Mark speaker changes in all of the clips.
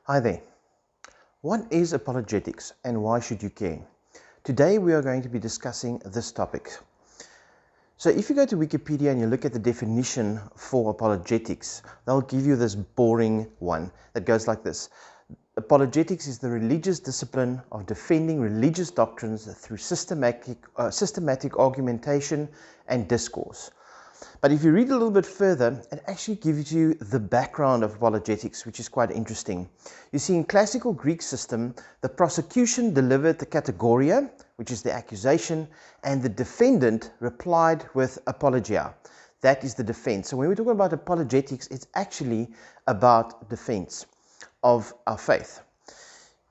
Speaker 1: Hi there. What is apologetics and why should you care? Today we are going to be discussing this topic. So if you go to Wikipedia and you look at the definition for apologetics, they'll give you this boring one that goes like this. Apologetics is the religious discipline of defending religious doctrines through systematic argumentation and discourse. But if you read a little bit further, it actually gives you the background of apologetics, which is quite interesting. You see, in classical Greek system, the prosecution delivered the categoria, which is the accusation, and the defendant replied with apologia. That is the defense. So when we're talking about apologetics, it's actually about defense of our faith.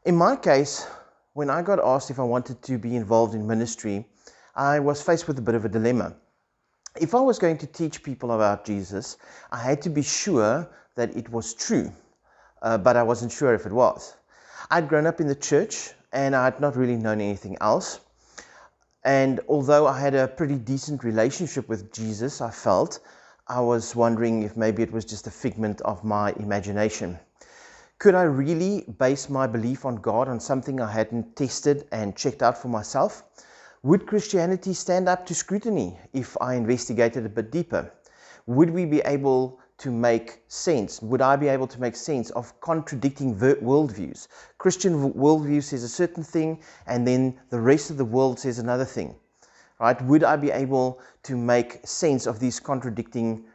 Speaker 1: In my case, when I got asked if I wanted to be involved in ministry, I was faced with a bit of a dilemma. If I was going to teach people about Jesus, I had to be sure that it was true, but I wasn't sure if it was. I'd grown up in the church and I had not really known anything else. And although I had a pretty decent relationship with Jesus, I was wondering if maybe it was just a figment of my imagination. Could I really base my belief on God on something I hadn't tested and checked out for myself? Would Christianity stand up to scrutiny if I investigated a bit deeper? Would we be able to make sense? Would I be able to make sense of contradicting worldviews? Christian worldview says a certain thing, and then the rest of the world says another thing. Right? Would I be able to make sense of these contradicting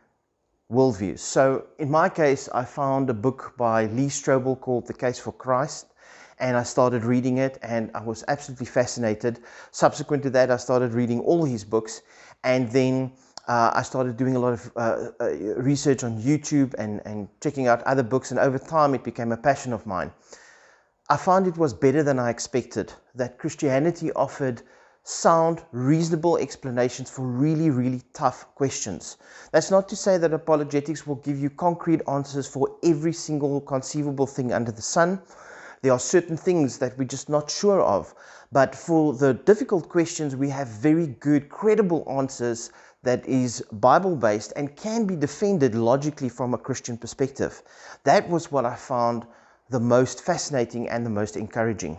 Speaker 1: worldviews? So in my case, I found a book by Lee Strobel called The Case for Christ. And I started reading it and I was absolutely fascinated. Subsequent to that, I started reading all his books, and then I started doing a lot of research on YouTube and checking out other books, and over time it became a passion of mine. I found it was better than I expected, that Christianity offered sound, reasonable explanations for really, really tough questions. That's not to say that apologetics will give you concrete answers for every single conceivable thing under the sun. There are certain things that we're just not sure of. But for the difficult questions, we have very good, credible answers that is Bible-based and can be defended logically from a Christian perspective. That was what I found the most fascinating and the most encouraging.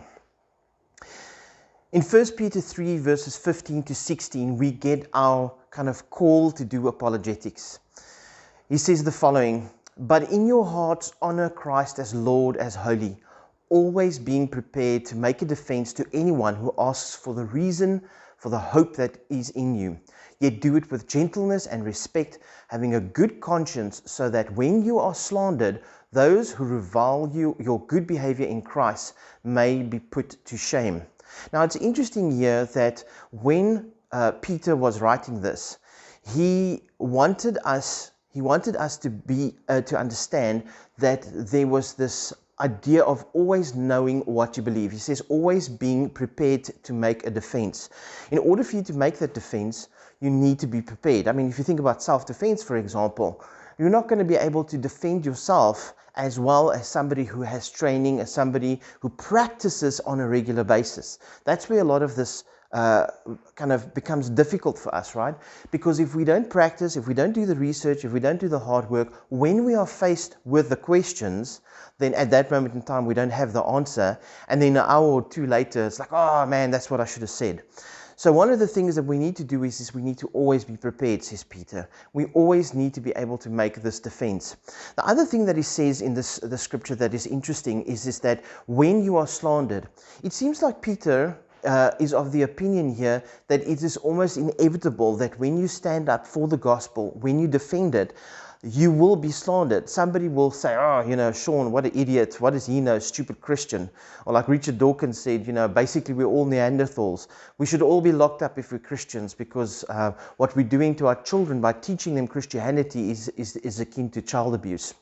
Speaker 1: In 1 Peter 3, verses 15 to 16, we get our kind of call to do apologetics. He says the following: "But in your hearts honor Christ as Lord, as holy, always being prepared to make a defense to anyone who asks for the reason for the hope that is in you. Yet do it with gentleness and respect, having a good conscience, so that when you are slandered, those who revile your good behavior in Christ may be put to shame." Now it's interesting here that when Peter was writing this, he wanted us to understand that there was this idea of always knowing what you believe. He says always being prepared to make a defense. In order for you to make that defense, you need to be prepared. I mean, if you think about self-defense, for example, you're not going to be able to defend yourself as well as somebody who has training, as somebody who practices on a regular basis. That's where a lot of this kind of becomes difficult for us, right? Because if we don't practice, if we don't do the research, if we don't do the hard work, when we are faced with the questions, then at that moment in time we don't have the answer, and then an hour or two later it's like, oh man, that's what I should have said. So one of the things that we need to do is we need to always be prepared, says Peter. We always need to be able to make this defense. The other thing that he says in the scripture that is interesting is that when you are slandered, it seems like Peter is of the opinion here that it is almost inevitable that when you stand up for the gospel, when you defend it, you will be slandered. Somebody will say, oh, Sean, what an idiot. What does he know? Stupid Christian. Or like Richard Dawkins said, basically we're all Neanderthals. We should all be locked up if we're Christians, because what we're doing to our children by teaching them Christianity is akin to child abuse.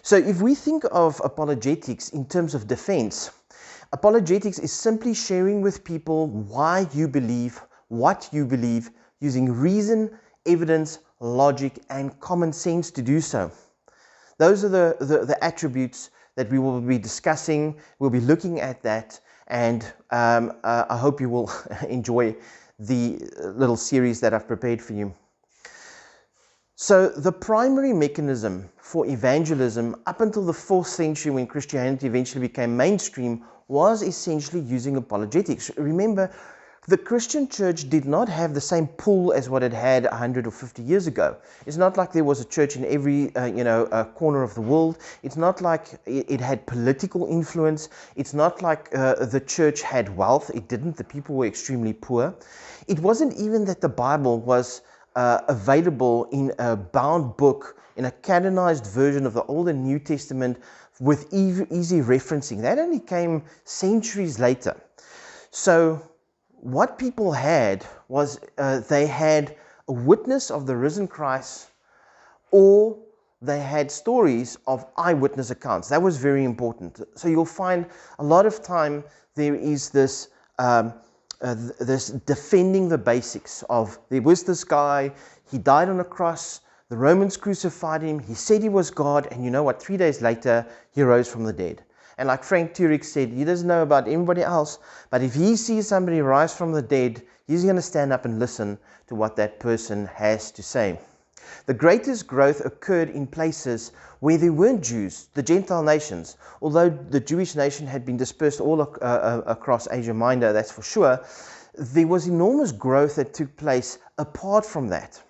Speaker 1: So if we think of apologetics in terms of defense, apologetics is simply sharing with people why you believe, what you believe, using reason, evidence, logic, and common sense to do so. Those are the attributes that we will be discussing. We'll be looking at that, and I hope you will enjoy the little series that I've prepared for you. So the primary mechanism for evangelism up until the 4th century, when Christianity eventually became mainstream, was essentially using apologetics. Remember, the Christian church did not have the same pull as what it had 100 or 50 years ago. It's not like there was a church in every corner of the world. It's not like it had political influence. It's not like the church had wealth. It didn't. The people were extremely poor. It wasn't even that the Bible was available in a bound book, in a canonized version of the Old and New Testament with easy referencing. That only came centuries later. So what people had was they had a witness of the risen Christ, or they had stories of eyewitness accounts. That was very important. So you'll find a lot of time there is this this defending the basics of, there was this guy, he died on a cross, the Romans crucified him, he said he was God, and you know what, 3 days later, he rose from the dead. And like Frank Turek said, he doesn't know about anybody else, but if he sees somebody rise from the dead, he's going to stand up and listen to what that person has to say. The greatest growth occurred in places where there weren't Jews, the Gentile nations. Although the Jewish nation had been dispersed all across Asia Minor, that's for sure, there was enormous growth that took place apart from that.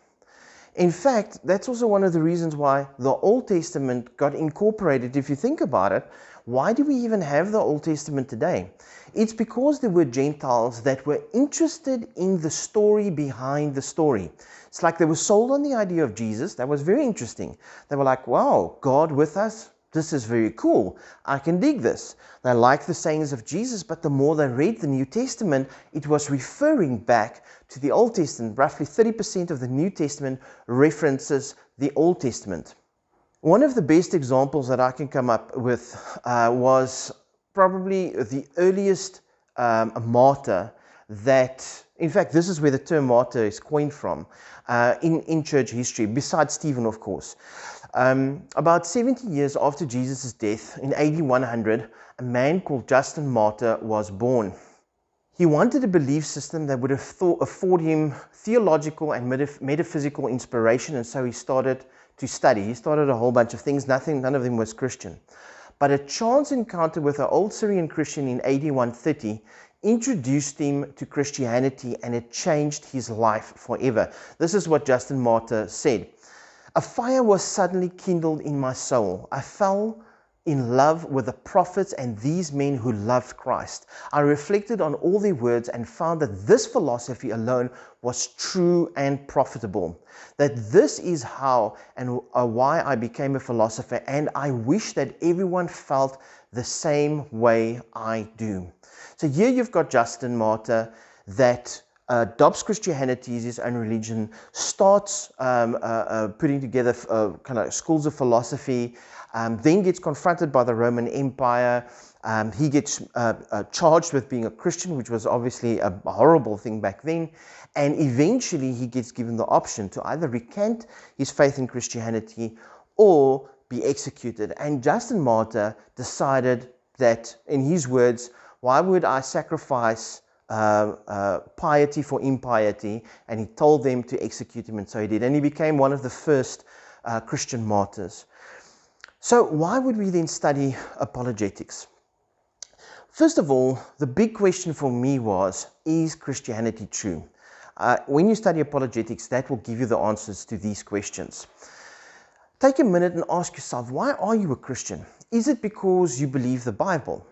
Speaker 1: In fact, that's also one of the reasons why the Old Testament got incorporated. If you think about it, why do we even have the Old Testament today? It's because there were Gentiles that were interested in the story behind the story. It's like they were sold on the idea of Jesus. That was very interesting. They were like, wow, God with us? This is very cool. I can dig this. They liked the sayings of Jesus, but the more they read the New Testament, it was referring back to the Old Testament. Roughly 30% of the New Testament references the Old Testament. One of the best examples that I can come up with was probably the earliest martyr that, in fact, this is where the term martyr is coined from in church history, besides Stephen, of course. About 70 years after Jesus' death, in AD 100, a man called Justin Martyr was born. He wanted a belief system that would afford him theological and metaphysical inspiration, and so he started to study. He started a whole bunch of things. None of them was Christian. But a chance encounter with an old Syrian Christian in AD 130 introduced him to Christianity, and it changed his life forever. This is what Justin Martyr said. A fire was suddenly kindled in my soul. I fell in love with the prophets and these men who loved Christ. I reflected on all their words and found that this philosophy alone was true and profitable. That this is how and why I became a philosopher, and I wish that everyone felt the same way I do. So here you've got Justin Martyr that adopts Christianity as his own religion, starts putting together kind of schools of philosophy, then gets confronted by the Roman Empire. He gets charged with being a Christian, which was obviously a horrible thing back then. And eventually he gets given the option to either recant his faith in Christianity or be executed. And Justin Martyr decided that, in his words, why would I sacrifice piety for impiety? And he told them to execute him, and so he did. And he became one of the first Christian martyrs. So why would we then study apologetics? First of all, the big question for me was, is Christianity true? When you study apologetics, that will give you the answers to these questions. Take a minute and ask yourself, why are you a Christian? Is it because you believe the Bible?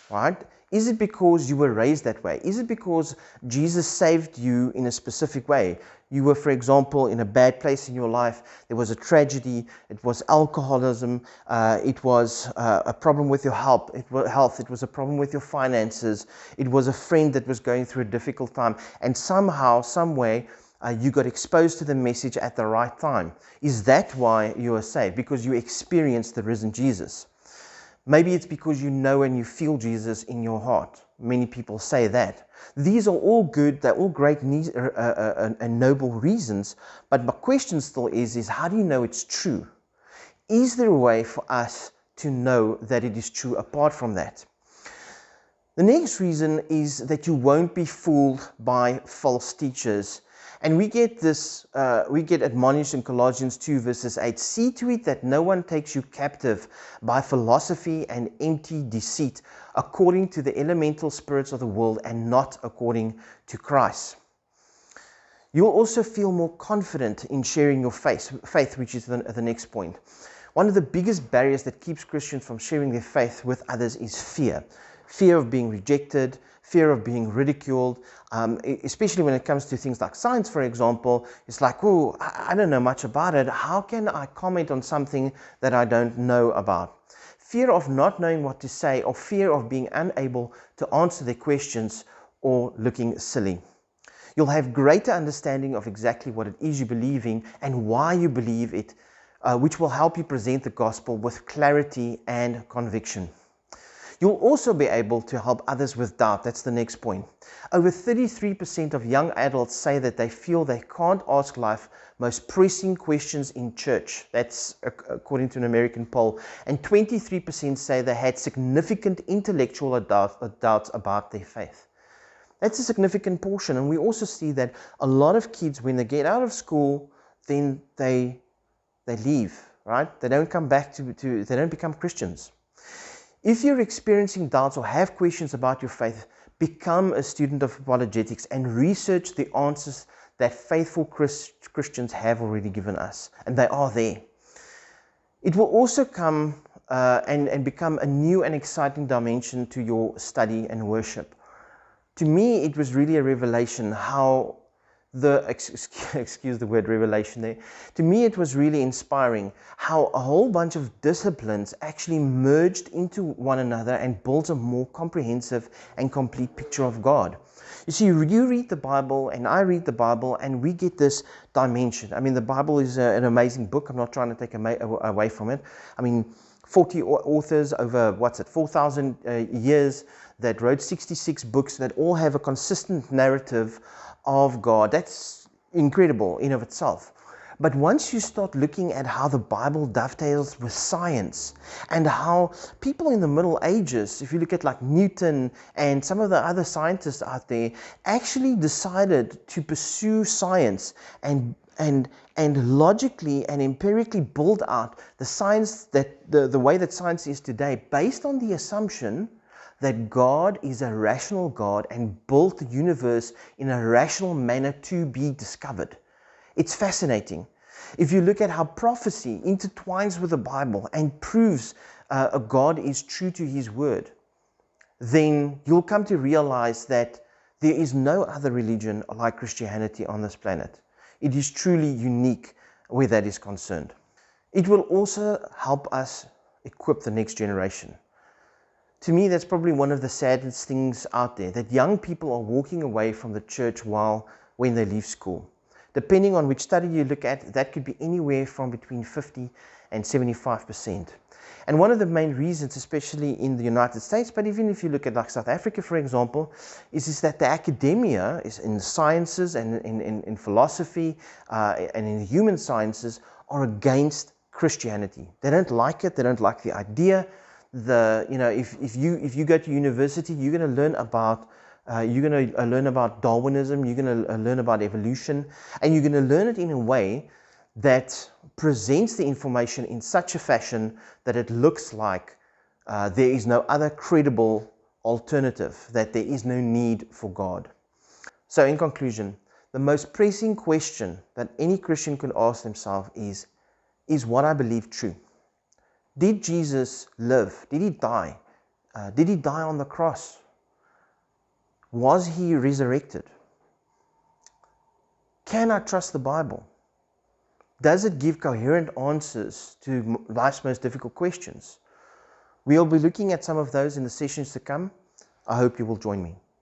Speaker 1: Right? Is it because you were raised that way? Is it because Jesus saved you in a specific way? You were, for example, in a bad place in your life. There was a tragedy. It was alcoholism. It was a problem with your health. It was a problem with your finances. It was a friend that was going through a difficult time. And somehow, some way, you got exposed to the message at the right time. Is that why you are saved? Because you experienced the risen Jesus. Maybe it's because you know and you feel Jesus in your heart. Many people say that. These are all good, they're all great and noble reasons, but my question still is how do you know it's true? Is there a way for us to know that it is true apart from that? The next reason is that you won't be fooled by false teachers. And we get this, we get admonished in Colossians 2 verses 8, see to it that no one takes you captive by philosophy and empty deceit, according to the elemental spirits of the world and not according to Christ. You'll also feel more confident in sharing your faith, which is the next point. One of the biggest barriers that keeps Christians from sharing their faith with others is fear. Fear of being rejected, fear of being ridiculed, especially when it comes to things like science, for example. It's like, oh, I don't know much about it. How can I comment on something that I don't know about? Fear of not knowing what to say, or fear of being unable to answer their questions or looking silly. You'll have greater understanding of exactly what it is you believe in and why you believe it, which will help you present the gospel with clarity and conviction. You'll also be able to help others with doubt. That's the next point. Over 33% of young adults say that they feel they can't ask life's most pressing questions in church. That's according to an American poll. And 23% say they had significant intellectual doubts about their faith. That's a significant portion. And we also see that a lot of kids, when they get out of school, then they leave, right? They don't come back they don't become Christians. If you're experiencing doubts or have questions about your faith, become a student of apologetics and research the answers that faithful Christians have already given us. And they are there. It will also come and become a new and exciting dimension to your study and worship. To me, it was really a revelation how excuse the word revelation there. To me, it was really inspiring how a whole bunch of disciplines actually merged into one another and built a more comprehensive and complete picture of God. You see, you read the Bible and I read the Bible and we get this dimension. I mean, the Bible is an amazing book. I'm not trying to take away from it. I mean, 40 authors over, 4,000 years that wrote 66 books that all have a consistent narrative of God. That's incredible in of itself. But once you start looking at how the Bible dovetails with science and how people in the Middle Ages, if you look at like Newton and some of the other scientists out there, actually decided to pursue science and logically and empirically build out the science that the way that science is today, based on the assumption that God is a rational God and built the universe in a rational manner to be discovered. It's fascinating. If you look at how prophecy intertwines with the Bible and proves a God is true to His word, then you'll come to realize that there is no other religion like Christianity on this planet. It is truly unique where that is concerned. It will also help us equip the next generation. To me, that's probably one of the saddest things out there, that young people are walking away from the church when they leave school. Depending on which study you look at, that could be anywhere from between 50 and 75%. And one of the main reasons, especially in the United States, but even if you look at like South Africa, for example, is that the academia is in the sciences and in philosophy and in the human sciences are against Christianity. They don't like it. They don't like the idea. If you go to university, you're going to learn about Darwinism. You're going to learn about evolution, and you're going to learn it in a way that presents the information in such a fashion that it looks like there is no other credible alternative, that there is no need for God. So in conclusion, the most pressing question that any Christian could ask themselves is what I believe true? Did Jesus live? Did He die? Did He die on the cross? Was He resurrected? Can I trust the Bible? Does it give coherent answers to life's most difficult questions? We'll be looking at some of those in the sessions to come. I hope you will join me.